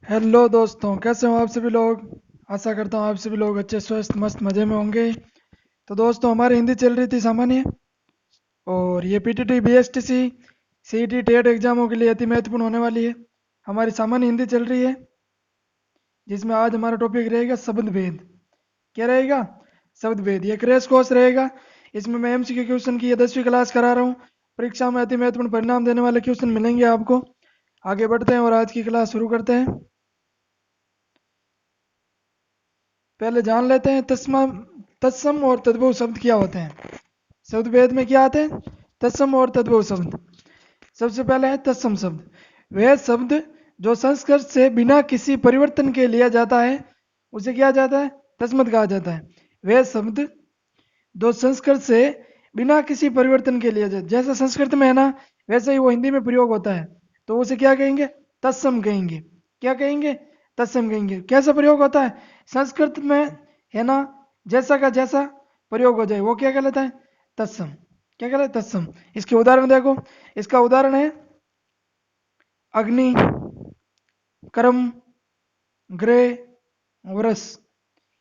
Hello दोस्तों, कैसे हो आप सभी लोग। आशा करता हूँ आप सभी लोग अच्छे स्वस्थ मस्त मज़े में होंगे। तो दोस्तों, हमारी हिंदी चल रही थी सामान्य, और ये पीटीटी बीएसटीसी सीईटी टेट एग्जामों के लिए अति महत्वपूर्ण होने वाली है। हमारी सामान्य हिंदी चल रही है, जिसमें आज हमारा टॉपिक रहेगा शब्द भेद। क्या रहेगा? शब्द भेद। ये क्रैश कोर्स रहेगा। इसमें मैं एमसीक्यू क्वेश्चन की ये 10वीं क्लास करा रहा हूँ। परीक्षा में अति महत्वपूर्ण परिणाम देने वाले क्वेश्चन मिलेंगे आपको। आगे बढ़ते हैं और आज की क्लास शुरू करते हैं। पहले जान लेते हैं तत्सम और तद्भव शब्द क्या होते हैं। शब्द भेद में क्या आते हैं? तत्सम और तद्भव शब्द। सबसे पहले है तत्सम शब्द। वह शब्द जो संस्कृत से बिना किसी परिवर्तन के लिया जाता है, उसे क्या जाता है? तस्मत कहा जाता है। वह शब्द जो संस्कृत से बिना किसी परिवर्तन के लिया जाता है, जैसा संस्कृत में है ना, वैसे ही वो हिंदी में प्रयोग होता है, तो उसे क्या कहेंगे? तत्सम कहेंगे। क्या कहेंगे? तत्सम कहेंगे। कैसा प्रयोग होता है? संस्कृत में है ना, जैसा का जैसा प्रयोग हो जाए वो क्या कहलाता है? तत्सम। क्या कहलाता है? तत्सम। इसके उदाहरण देखो। इसका उदाहरण है अग्नि, कर्म, ग्रह, वरस।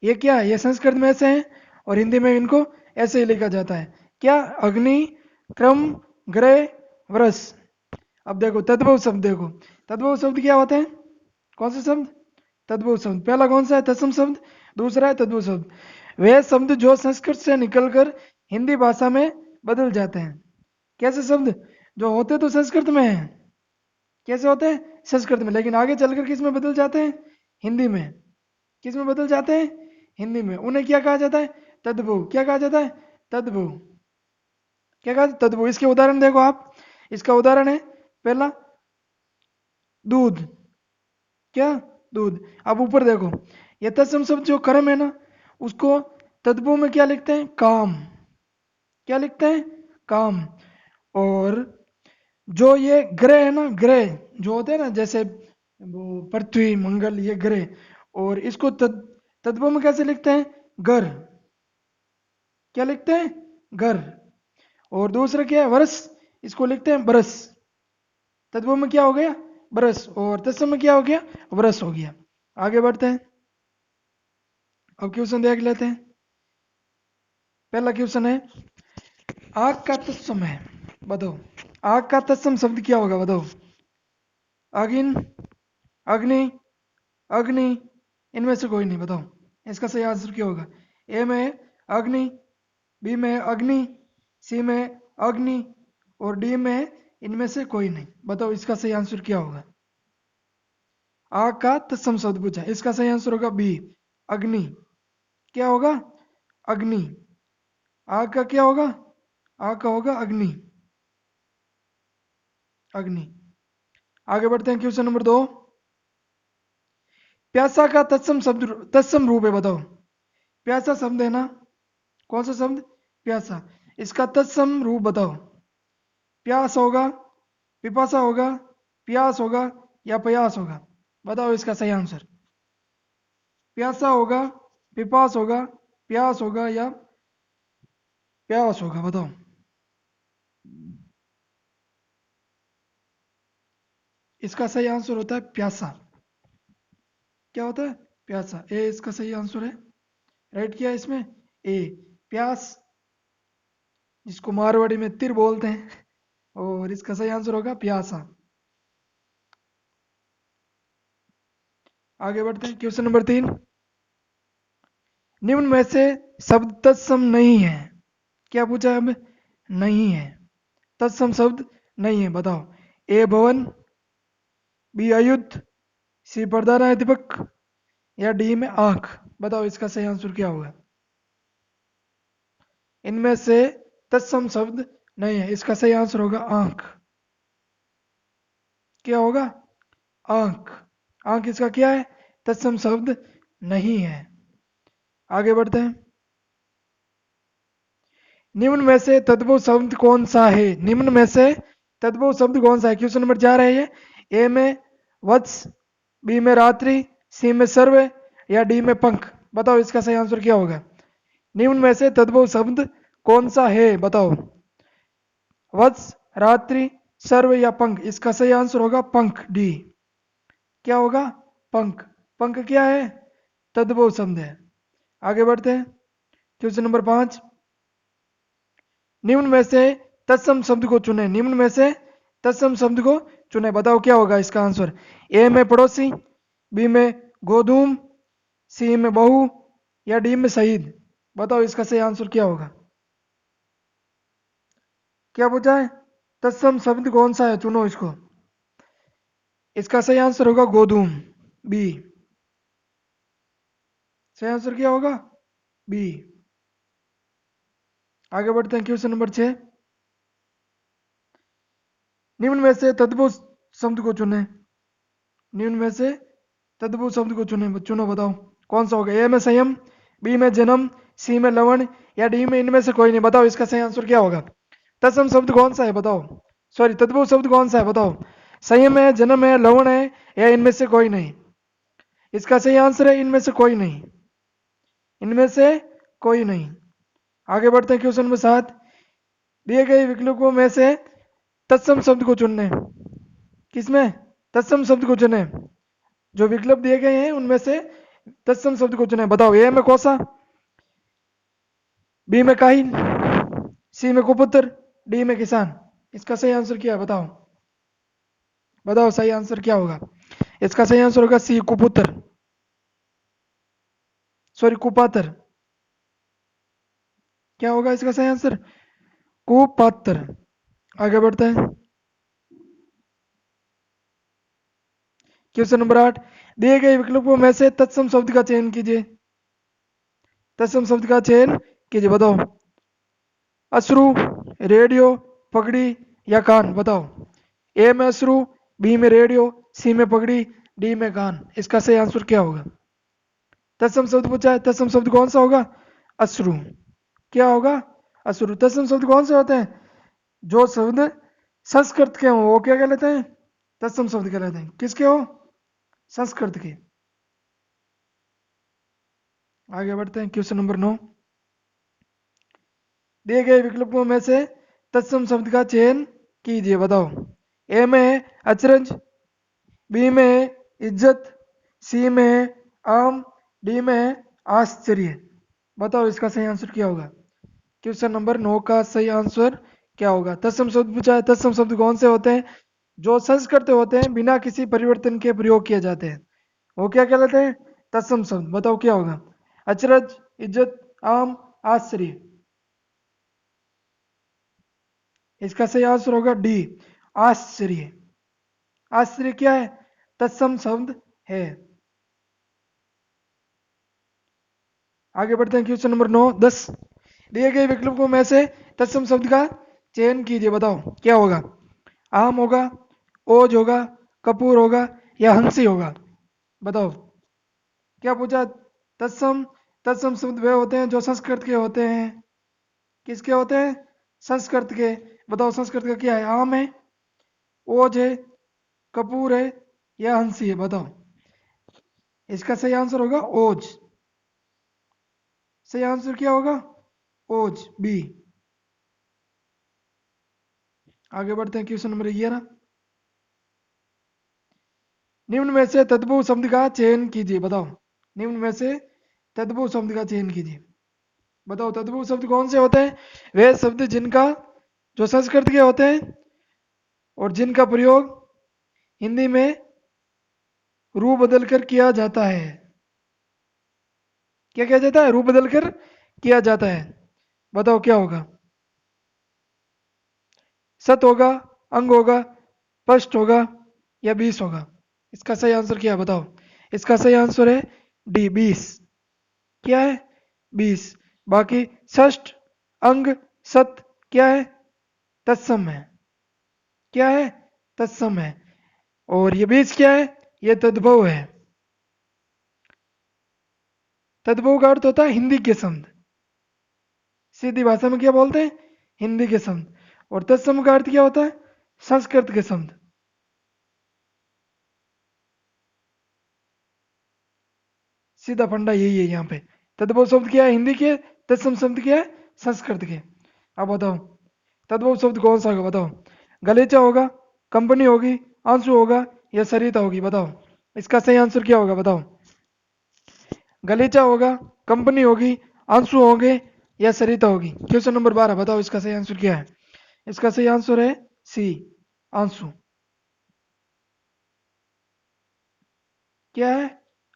ये क्या है? ये संस्कृत में ऐसे हैं और हिंदी में इनको ऐसे ही लिखा जाता है। क्या? अग्नि, क्रम, ग्रह, वरस। अब देखो तद्भव शब्द। देखो तद्भव शब्द क्या होते हैं? कौन से शब्द? तद्भव शब्द। पहला कौन सा है? तत्सम शब्द। दूसरा है तद्भव शब्द। वे शब्द जो संस्कृत से निकलकर हिंदी भाषा में बदल जाते हैं। कैसे शब्द? जो होते तो संस्कृत में हैं। कैसे होते हैं? संस्कृत में, लेकिन आगे चलकर किस में बदल जाते हैं? हिंदी में। किस में बदल जाते हैं? हिंदी में। उन्हें क्या कहा जाता है? तद्भव। क्या कहा जाता है? तद्भव। क्या कहा? तद्भव। इसके उदाहरण देखो आप। इसका उदाहरण है पहला दूध। क्या? दूध। अब ऊपर देखो, ये तत्सम शब्द जो कर्म है ना, उसको तद्भव में क्या लिखते हैं? काम। क्या लिखते हैं? काम। और जो ये ग्रह है ना, ग्रह जो होते हैं ना, जैसे वो पृथ्वी, मंगल, ये ग्रह, और इसको तद्भव में कैसे लिखते हैं? घर। क्या लिखते हैं? घर। और दूसरा क्या है? वर्ष। इसको लिखते हैं बरस। तद्भव में क्या हो गया? बरस। और तत्सम में क्या हो गया? वर्ष हो गया। आगे बढ़ते हैं। अब क्वेश्चन देख लेते हैं। पहला क्वेश्चन है, आग का तत्सम है, बताओ। आग का तत्सम शब्द क्या होगा? बताओ। आगिन, अग्नि, अग्नि, इनमें से कोई नहीं। बताओ इसका सही आंसर क्या होगा? ए में अग्नि, बी में अग्नि, सी में अग्नि, और डी में इनमें से कोई नहीं। बताओ इसका सही आंसर क्या होगा? आग का तत्सम शब्द पूछा, इसका सही आंसर होगा बी, अग्नि। क्या होगा? अग्नि। आग का क्या होगा? आग का होगा अग्नि। अग्नि। आगे बढ़ते हैं। Question number 2। प्यासा का तत्सम शब्द, तत्सम रूप है, बताओ। प्यासा शब्द है ना, कौन सा शब्द? प्यासा। इसका तत्सम रूप बताओ। प्यास होगा, पिपासा होगा, प्यास होगा, या प्रयास होगा? बताओ इसका सही आंसर। प्यासा होगा, पिपास होगा, प्यास होगा, या प्यास होगा? बताओ। इसका सही आंसर होता है प्यासा। क्या होता है? प्यासा। ए इसका सही आंसर है। राइट किया इसमें ए, प्यास, जिसको मारवाड़ी में तिर बोलते हैं, और इसका सही आंसर होगा प्यासा। आगे बढ़ते हैं। Question number 3। निम्न में से शब्द तत्सम नहीं है। क्या पूछा है हमें? नहीं है। तत्सम शब्द नहीं है, बताओ। ए भवन, बी अयुद्ध, सी प्रधानाध्यापक, या डी में आंख? बताओ इसका सही आंसर क्या होगा? इनमें से तत्सम शब्द नहीं है, इसका सही आंसर होगा आंख। क्या होगा? आंख। आंख इसका क्या है? तत्सम शब्द नहीं है। आगे बढ़ते हैं। निम्न में से तद्भव शब्द कौन सा है? निम्न में से तद्भव शब्द कौन सा है? क्वेश्चन नंबर 4 है ये। ए में वत्स, बी में रात्रि, सी में सर्व, या डी में पंख? बताओ इसका सही आंसर क्या होगा? निम्न में से तद्भव शब्द कौन सा है? बताओ। वत्स, रात्रि, सर्व, या पंख? इसका सही आंसर होगा पंख, डी। क्या होगा? पंख, पंख क्या है? तद्भव शब्द है। आगे बढ़ते हैं। क्वेश्चन नंबर 5, निम्न में से तत्सम शब्द को चुने। निम्न में से तत्सम शब्द को चुने, बताओ क्या होगा इसका आंसर? ए में पड़ोसी, बी में गोधूम, सी में बहू, या डी में शहीद। बताओ इसका सही आंसर क्या होगा? क्या पूछा है? तत्सम शब्द कौन सा है, चुनो इसको। इसका सही आंसर होगा गोधूम, बी। सही आंसर क्या होगा? बी। आगे बढ़ते हैं। क्वेश्चन नंबर 6, निम्न में से तद्भव शब्द को चुने। निम्न में से तद्भव शब्द को चुने, चुनो, बताओ कौन सा होगा? ए में संयम, बी में जन्म, सी में लवण, या डी में इनमें से कोई नहीं। बताओ इसका सही आंसर क्या होगा? तत्सम शब्द कौन सा है बताओ? सॉरी, तद्भव शब्द कौन सा है बताओ? संयम है, जन्म है, लवण है, या इनमें से कोई नहीं? इसका सही आंसर है इनमें से कोई नहीं। इनमें से कोई नहीं। आगे बढ़ते हैं। क्वेश्चन नंबर 7, दिए गए विकल्पों में से तत्सम शब्द को चुनने। किसमें? तत्सम शब्द को चुने। जो विकल्प दिए गए हैं उनमें से तत्सम शब्द को चुने। बताओ, ए में कोसा, बी में काहिन, सी में कुपुत्र, डी में किसान। इसका सही आंसर क्या है बताओ? बताओ सही आंसर क्या होगा? इसका सही आंसर होगा सी, कुपुत्र, सॉरी कुपात्र। क्या होगा इसका सही आंसर? कुपात्र। आगे बढ़ते हैं। क्वेश्चन नंबर 8, दिए गए विकल्पों में से तत्सम शब्द का चयन कीजिए। तत्सम शब्द का चयन कीजिए, बताओ। अश्रु, रेडियो, पगड़ी, या कान। बताओ, ए में अश्रु, बी में रेडियो, सी में पगड़ी, डी में कान। इसका सही आंसर क्या होगा? तत्सम शब्द पूछा है, तत्सम शब्द कौन सा होगा? अश्रु। क्या होगा? अश्रु। तत्सम शब्द कौन से होते हैं? जो शब्द संस्कृत के हो वो क्या कहलाते हैं? तत्सम शब्द कहलाते हैं। किसके हो? संस्कृत के। आगे बढ़ते हैं। क्वेश्चन नंबर 9, दिए गए विकल्पों में से तत्सम शब्द का चयन कीजिए, बताओ। ए में अचरज, बी में इज्जत, सी में आम, डी में आश्चर्य। बताओ इसका सही आंसर क्या होगा? क्वेश्चन नंबर 9 का सही आंसर क्या होगा? तत्सम शब्द पूछा है, तत्सम शब्द कौन से होते हैं? जो संस्कृत होते हैं, बिना किसी परिवर्तन के प्रयोग किए जाते हैं, वो क्या कहलाते हैं? तत्सम शब्द। बताओ क्या होगा? अचरज, इज्जत, आम, आश्चर्य। इसका सही आंसर होगा डी, आश्चर्य। आश्चर्य क्या है? तत्सम शब्द है। आगे बढ़ते हैं। क्वेश्चन नंबर 9, 10, दिए गए विकल्पों में से तत्सम शब्द का चयन कीजिए, बताओ क्या होगा? आम होगा, ओज होगा, कपूर होगा, या हंसी होगा। बताओ क्या पूछा? तत्सम। तत्सम शब्द वे होते हैं जो संस्कृत के होते हैं। किसके होते हैं? संस्कृत के। बताओ संस्कृत का क्या है? आम है, ओज है, कपूर है, या हंसी है। बताओ इसका सही आंसर होगा ओज। सही आंसर क्या होगा? ओज, बी। आगे बढ़ते हैं। क्वेश्चन नंबर 11, निम्न में से तद्भव शब्द का चयन कीजिए, बताओ। निम्न में से तद्भव शब्द का चयन कीजिए। बताओ तद्भव शब्द कौन से होते हैं? वे शब्द जिनका, जो संस्कृत के होते हैं और जिनका प्रयोग हिंदी में रूप बदल कर किया जाता है। क्या किया जाता है? रूप बदल कर किया जाता है। बताओ क्या होगा? सत होगा, अंग होगा, स्पष्ट होगा, या 20 होगा। इसका सही आंसर क्या है बताओ? इसका सही आंसर है डी, 20। क्या है? 20। बाकी षष्ठ, अंग, सत क्या है? तत्सम है। क्या है? तत्सम है। और ये 20 क्या है? ये तद्भव है। तद्भव का अर्थ होता है हिंदी के शब्द। सीधी भाषा में क्या बोलते हैं? हिंदी के शब्द। और तत्सम का अर्थ क्या होता है? संस्कृत के शब्द। सीधा फंडा यही है यहाँ पे। तद्भव शब्द क्या है? हिंदी के। तत्सम शब्द क्या है? संस्कृत के। अब बताओ तद्भव शब्द कौन सा होगा? बताओ। गलीचा होगा, कंपनी होगी, आंसू होगा, या सरिता होगी। बताओ इसका सही आंसर क्या होगा बताओ? गलीचा होगा, कंपनी होगी, आंसू होंगे, या सरिता होगी? क्वेश्चन नंबर 12 बताओ इसका सही आंसर क्या है? इसका सही आंसर है सी, आंसू। क्या है?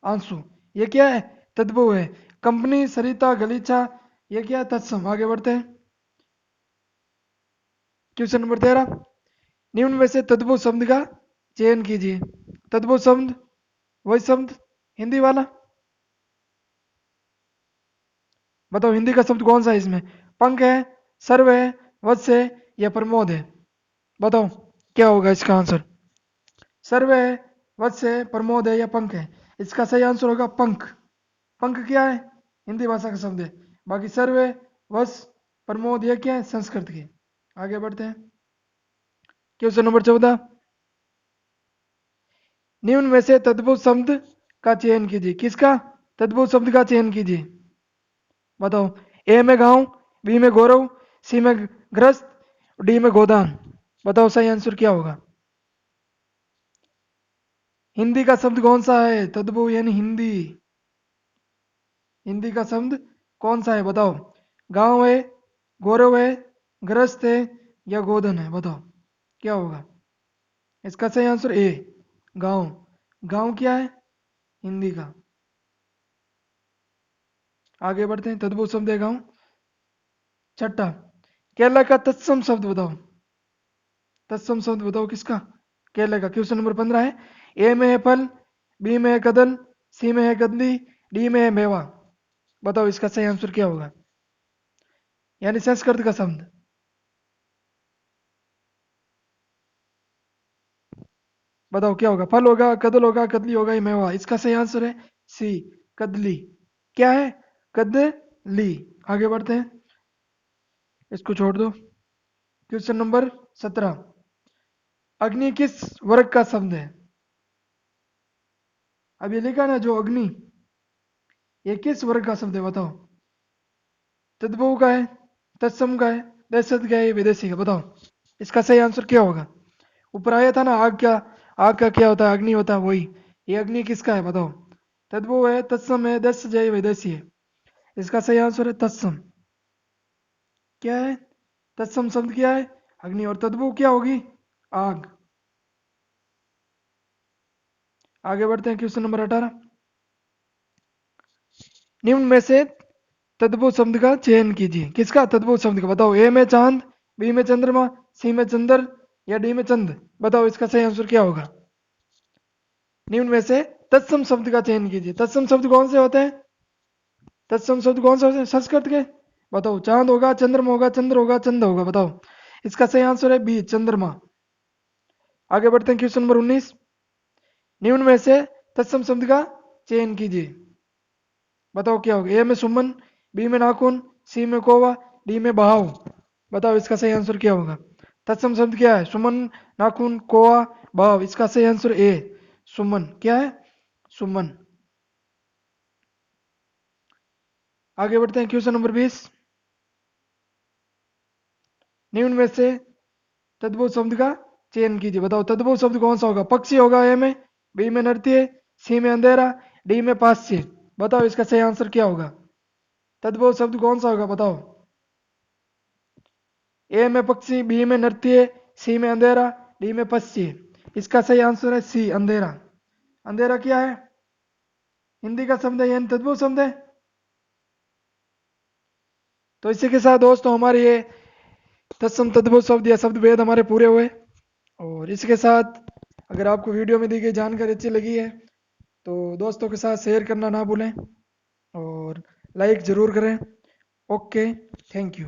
आंसू। ये क्या है? तद्भव है। कंपनी, सरिता, गलीचा, ये क्या है? तत्सम। आगे बढ़ते हैं। क्वेश्चन नंबर 13, निम्न में से तद्भव शब्द का चयन कीजिए। तद्भव शब्द, वही शब्द, हिंदी वाला। बताओ हिंदी का शब्द कौन सा है इसमें? पंख है, सर्व है, वत्स है, या प्रमोद है? बताओ क्या होगा इसका आंसर? सर्व है, वत्स है, प्रमोद है, या पंख है? इसका सही आंसर होगा पंख। पंख क्या है? हिंदी भाषा का शब्द है। बाकी सर्व है, वत्स, प्रमोद, ये क्या है? संस्कृत के। आगे बढ़ते हैं। क्वेश्चन नंबर 14, निम्न में से तद्भव शब्द का चयन कीजिए। किसका? तद्भव शब्द का चयन कीजिए। बताओ। ए में गांव, बी में गौरव, सी में ग्रस्त, डी में गोदान। बताओ सही आंसर क्या होगा? हिंदी का शब्द कौन सा है? तद्भव यानी हिंदी। हिंदी का शब्द कौन सा है बताओ? गांव है, गौरव है, ग्रस्त है, या गोधन है? बताओ क्या होगा? इसका सही आंसर ए, गांव। गांव क्या है? हिंदी का। आगे बढ़ते हैं। तद्भव शब्द है गांव। छठा, केरला का तत्सम शब्द बताओ। तत्सम शब्द बताओ किसका? केरला का। क्वेश्चन नंबर 15 है, ए में है फल, बी में है कदल, सी में है कदली, डी में है मेवा। बताओ इसका सही आंसर क्या होगा? यानी संस्कृत का शब्द। बताओ क्या होगा? फल होगा, कदल होगा, कदली होगा, या मेवा? इसका सही आंसर है सी, कदली। क्या है? कदली। आगे बढ़ते हैं। इसको छोड़ दो। क्वेश्चन नंबर 17, अग्नि किस वर्ग का शब्द है? अब ये लिखा ना जो अग्नि, ये किस वर्ग का शब्द है बताओ? तद्भव का है, तत्सम का है, देशज का है, विदेशी का? बताओ इसका सही आंसर क्या होगा? ऊपर आया था ना आग का। आग का क्या होता है? अग्नि होता है, वही। ये अग्नि किसका है बताओ? तद्भव है, तत्सम है, देशज है, विदेशी है? इसका सही आंसर है तत्सम। क्या है? तत्सम शब्द क्या है? अग्नि। और तद्भव क्या होगी? आग। आगे बढ़ते हैं। क्वेश्चन नंबर 18, निम्न में से तद्भव शब्द का चयन कीजिए। किसका? तद्भव शब्द का। बताओ। ए में चांद, बी में चंद्रमा, सी में चंद्र, या डी में चंद? बताओ इसका सही आंसर क्या होगा? निम्न में से तत्सम शब्द का चयन कीजिए। तत्सम शब्द कौन से होते हैं? तत्सम शब्द कौन से होते हैं संस्कृत के? बताओ। चांद होगा, चंद्रमा होगा, चंद्र होगा, चंद होगा? बताओ इसका सही आंसर है बी, चंद्रमा। आगे बढ़ते हैं। क्वेश्चन नंबर 19, निम्न में से तत्सम शब्द का चयन कीजिए। बताओ क्या होगा? ए में सुमन, बी में नाखून, सी में कोवा, डी में बहाव? बताओ इसका सही आंसर क्या होगा? तत्सम शब्द क्या है? सुमन, नाखून, कोवा, बहाव? इसका सही आंसर ए, सुमन। क्या है? सुमन। आगे बढ़ते हैं। क्वेश्चन नंबर 20, निम्न में से तद्भव शब्द का चयन कीजिए। बताओ तद्भव शब्द कौन सा होगा? पक्षी होगा ए में, बी में नृत्य, सी में अंधेरा, डी में पास्य? बताओ इसका सही आंसर क्या होगा? तद्भव शब्द कौन सा होगा बताओ? ए में पक्षी, बी में नृत्य, सी में अंधेरा, डी में पश्य? इसका सही आंसर है सी, अंधेरा। अंधेरा क्या है? हिंदी का शब्द है, यानी तद्भव शब्द है। तो इसी के साथ दोस्तों हमारे ये तत्सम तद्भव शब्द या शब्द भेद हमारे पूरे हुए। और इसके साथ अगर आपको वीडियो में दी गई जानकारी अच्छी लगी है तो दोस्तों के साथ शेयर करना ना भूलें और लाइक ज़रूर करें। Okay, thank you.